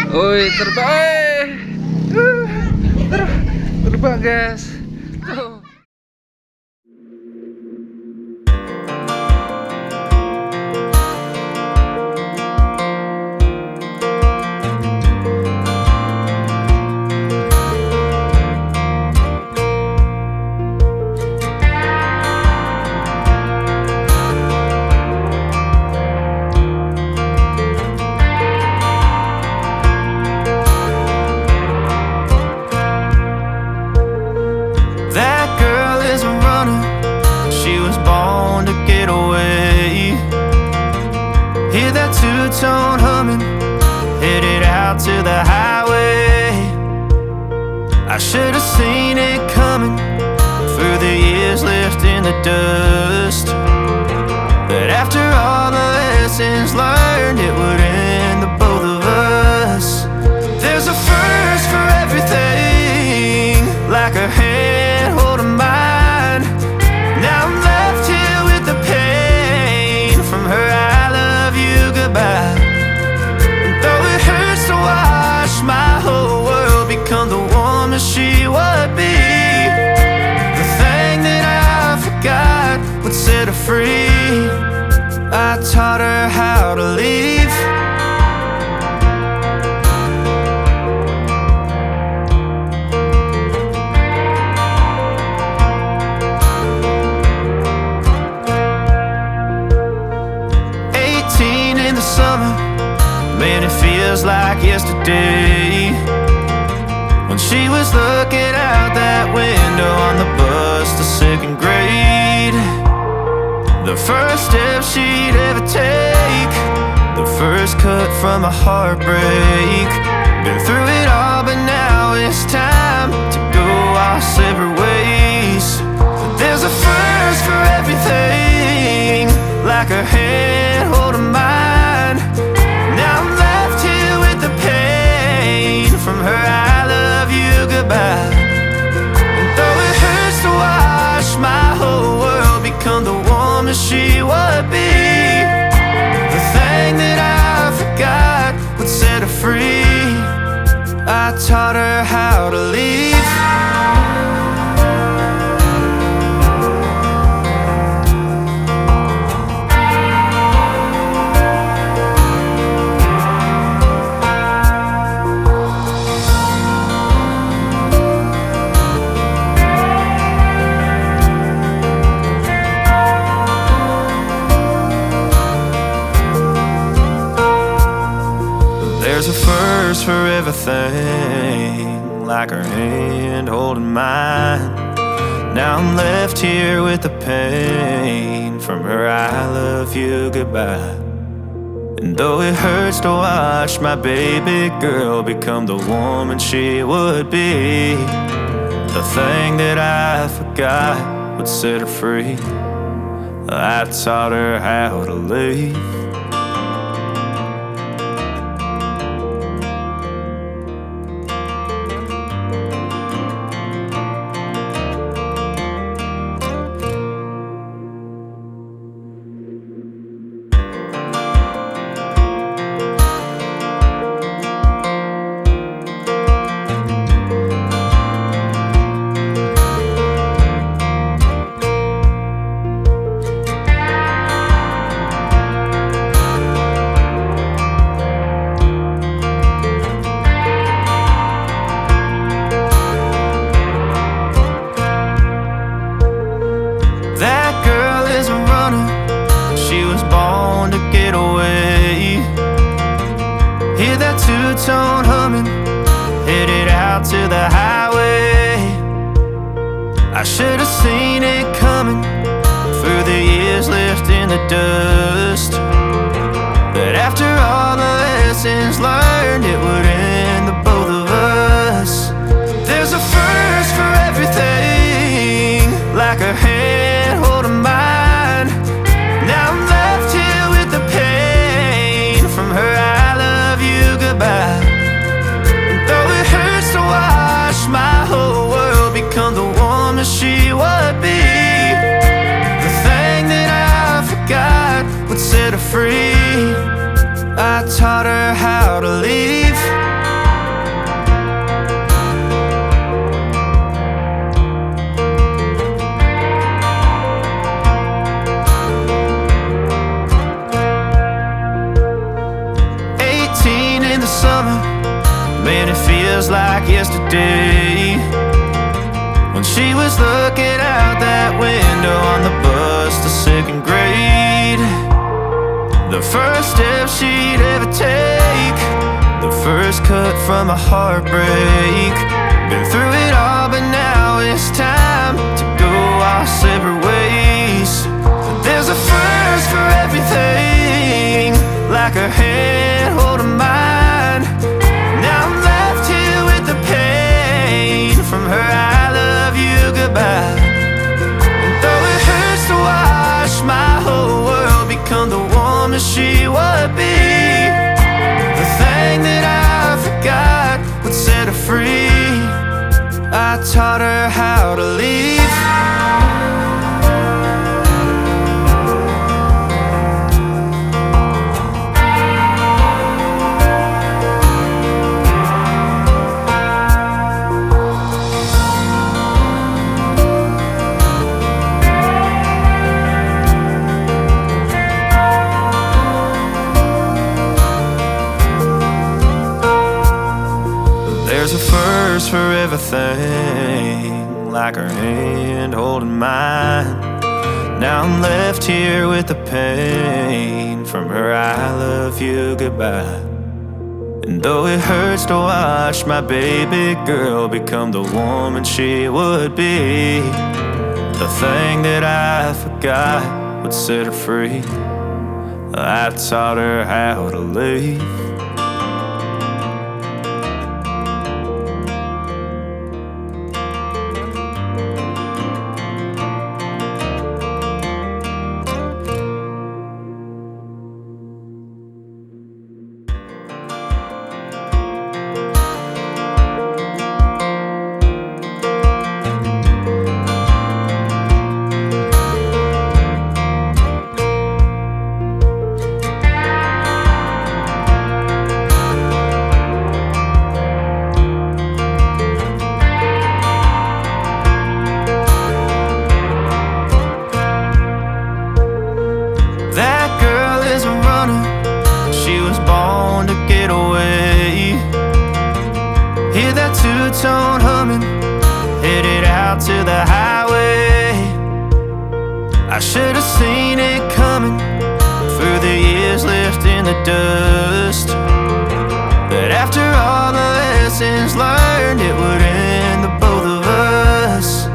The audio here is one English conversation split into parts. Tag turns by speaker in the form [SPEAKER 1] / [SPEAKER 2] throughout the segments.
[SPEAKER 1] Oi, terbang. Terbang, guys. Tuh.
[SPEAKER 2] Hear that two-tone humming, headed out to the highway. I should have seen it coming through the years left in the dust. But after all the lessons learned, it would end the both of us. There's a first for everything, like a hand holding mine. Now I'm left here with the pain from her goodbye. And though it hurts to watch my whole world become the woman she would be, the thing that I forgot would set her free. I taught her how to leave. Summer, man, it feels like yesterday when she was looking out that window on the bus to second grade. The first step she'd ever take, the first cut from a heartbreak. Been through it all, but now it's time to go our separate ways. There's a first for everything, like her hand holding mine. Now I'm left here with the pain from her I love you goodbye. And though it hurts to watch my whole world become the woman she would be, the thing that I forgot would set her free. I taught her how to leave. There's a first for everything, like her hand holding mine. Now I'm left here with the pain from her I love you goodbye. And though it hurts to watch my baby girl become the woman she would be, the thing that I forgot would set her free. I taught her how to leave. Hear that two-tone humming, headed out to the highway. I should have seen it coming through the years left in the dust. But after all the lessons learned, it would end the both of us. There's a first for everything, like her hand holding mine. Now I'm left here with the pain from her I love you goodbye. And though it hurts to watch my whole world become the woman she would be, the thing that I forgot would set her free. I taught her how to live. the summer, man, it feels like yesterday, when she was looking out that window on the bus to second grade. The first step she'd ever take, the first cut from a heartbreak. Been through it all, but now it's time to go our separate ways. There's a first for everything, like her hand holding mine. Now I'm left here with the pain from her I love you goodbye. And though it hurts to watch my whole world become the woman she would be, the thing that I forgot would set her free. I taught her how to leave. There's a first for everything, like her hand holding mine. Now I'm left here with the pain from her I love you goodbye. And though it hurts to watch my baby girl become the woman she would be, the thing that I forgot would set her free. I taught her how to leave. That girl is a runner, she was born to get away. Hear that two-tone humming, headed out to the highway. I should have seen it coming through the years left in the dust, but after all the lessons learned, it would end the both of us.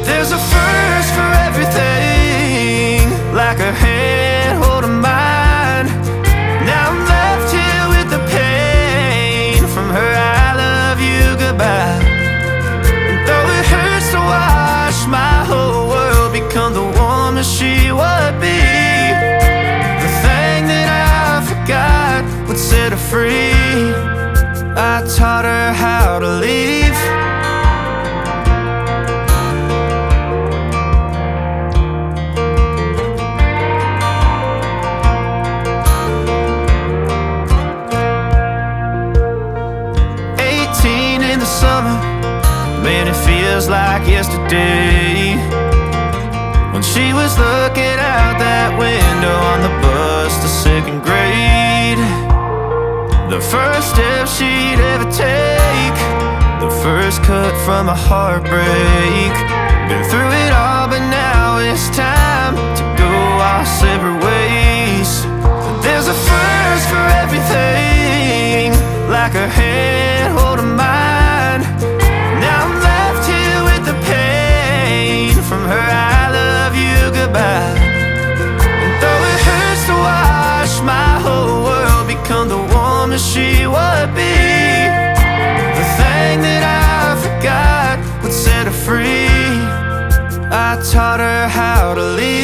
[SPEAKER 2] There's a first for everything, like her hand holding mine. Now I'm left here with the pain from her I love you goodbye. And though it hurts to watch my whole world become the woman she would be, the thing that I forgot would set her free. I taught her how to leave. Summer, man, it feels like yesterday, when she was looking out that window on the bus to second grade. The first step she'd ever take, the first cut from a heartbreak. Been through it all, but now it's time to go our separate ways. There's a first for everything, like her hand holding mine. Now I'm left here with the pain from her I love you goodbye. And though it hurts to watch my whole world become the woman she would be, the thing that I forgot would set her free. I taught her how to leave.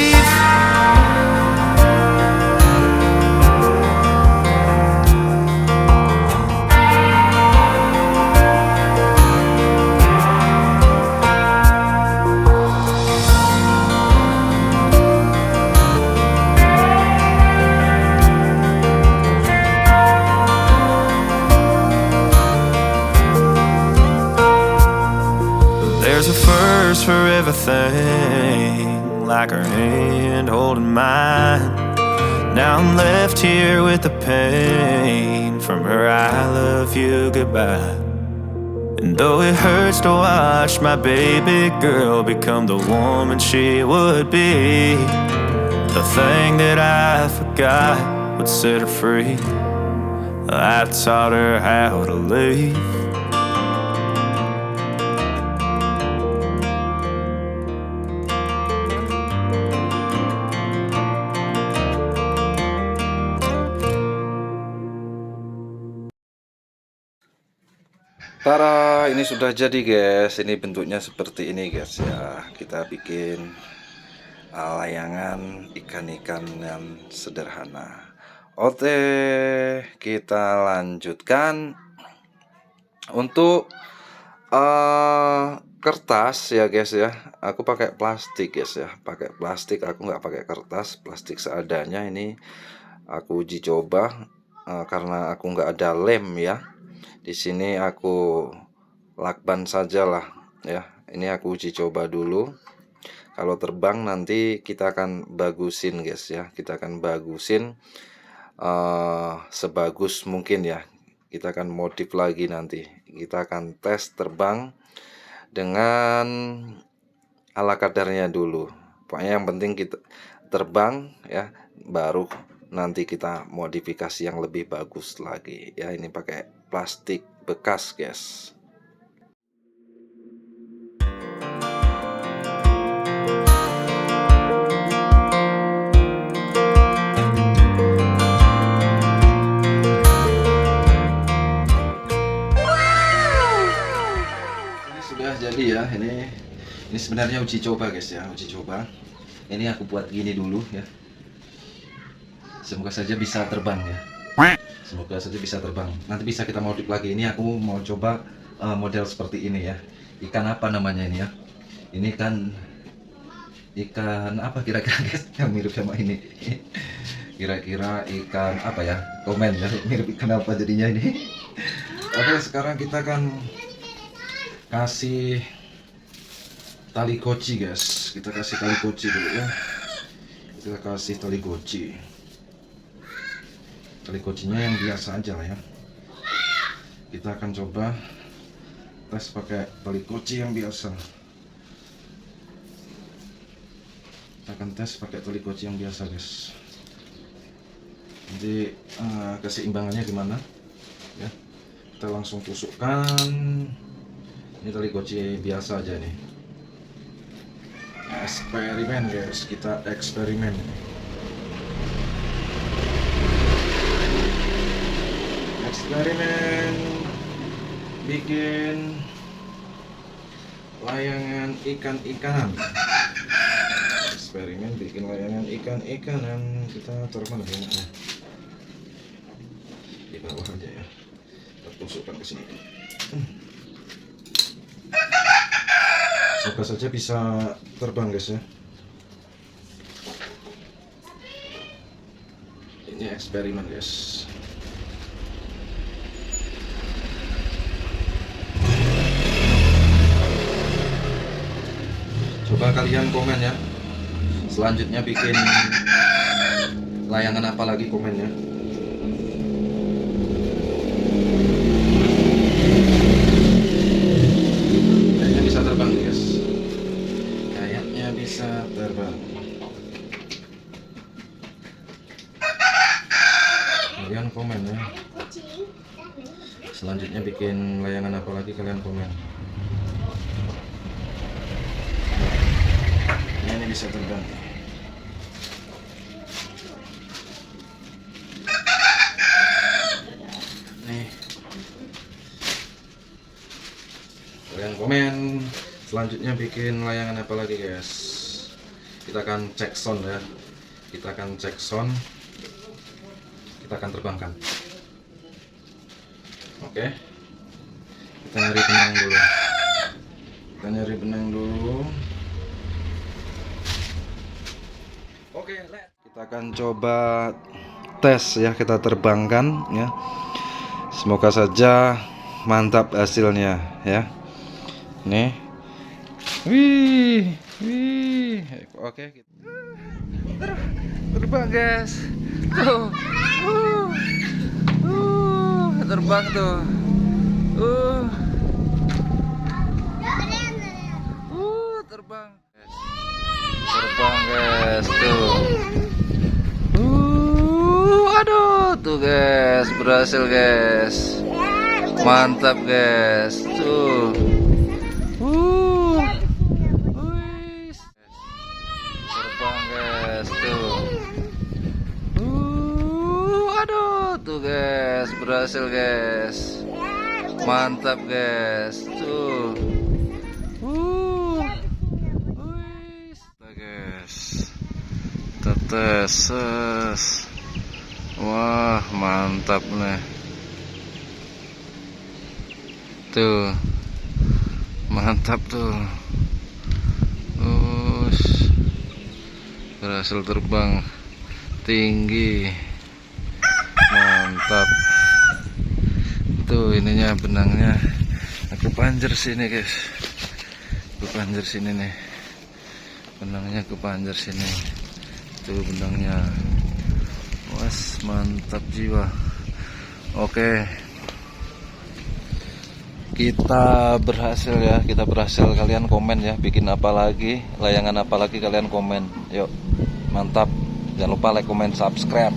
[SPEAKER 2] There's a first for everything, like her hand holding mine. Now I'm left here with the pain from her I love you goodbye. And though it hurts to watch my baby girl become the woman she would be, the thing that I forgot would set her free. I taught her how to leave.
[SPEAKER 1] Tara, ini sudah jadi guys. Ini bentuknya seperti ini guys ya. Kita bikin layangan ikan-ikan yang sederhana. Oke, kita lanjutkan untuk kertas ya guys ya. Aku pakai plastik guys ya. Pakai plastik, aku nggak pakai kertas. Plastik seadanya ini aku uji coba karena aku nggak ada lem ya. Di sini aku lakban saja lah ya. Ini aku uji coba dulu. Kalau terbang nanti kita akan bagusin guys ya. Kita akan bagusin sebagus mungkin ya. Kita akan modif lagi nanti. Kita akan tes terbang dengan ala kadarnya dulu. Pokoknya yang penting kita terbang ya, baru nanti kita modifikasi yang lebih bagus lagi ya. Ini pakai plastik bekas guys. Ini sudah jadi ya. Ini sebenarnya uji coba guys ya, uji coba. Ini aku buat gini dulu ya. Semoga saja bisa terbang ya. Semoga saja bisa terbang. Nanti bisa kita modif lagi. Ini aku mau coba model seperti ini ya. Ikan apa namanya ini ya? Ini kan ikan apa kira-kira guys yang mirip sama ini? Kira-kira ikan apa ya? Komen ya, mirip ikan apa jadinya ini. Oke, sekarang kita akan kasih tali koci guys. Kita kasih tali koci dulu ya. Kita kasih tali koci. Tali kocinya yang biasa aja lah ya. Kita akan coba tes pakai tali koci yang biasa. Kita akan tes pakai tali koci yang biasa guys. Nanti keseimbangannya gimana ya. Kita langsung tusukkan. Ini tali koci biasa aja nih. Eksperimen guys, kita eksperimen. Eksperimen bikin layangan ikan-ikanan. Eksperimen bikin layangan ikan-ikanan. Kita taruh mana ya? Di bawah aja ya. Kita tusukkan ke sini. Semoga saja bisa terbang guys ya. Ini eksperimen guys. Coba kalian komen ya. Selanjutnya bikin layangan apa lagi, komennya. Kayaknya bisa terbang guys. Kayaknya bisa terbang. Kalian komen ya. Selanjutnya bikin layangan apa lagi, kalian komen. Ini bisa terbang. Nih, kalian komen selanjutnya bikin layangan apa lagi guys. Kita akan cek sound ya. Kita akan cek sound. Kita akan terbangkan. Oke. Kita nyari benang dulu. Kita nyari benang dulu. Oke, kita akan coba tes ya, kita terbangkan ya. Semoga saja mantap hasilnya ya. Nih. Wih. Oke. terbang guys. Tuh. Terbang tuh. Terbang. Terbang guys tuh. Aduh tuh guys, berhasil guys. Mantap guys. Tuh. Terbang guys tuh. Aduh tuh guys, berhasil guys. Mantap guys. Tuh. Guys. Tetes. Wah, mantap nih. Tuh. Mantap tuh. Berhasil terbang tinggi. Mantap. Tuh ininya benangnya. Aku panjer sini guys. Aku panjer sini nih. Benangnya aku panjer sini. Tuh benangnya. Was, mantap jiwa. Oke. Kita berhasil ya, kita berhasil. Kalian komen ya, bikin apa lagi, layangan apa lagi kalian komen. Yuk, mantap. Jangan lupa like, comment, subscribe.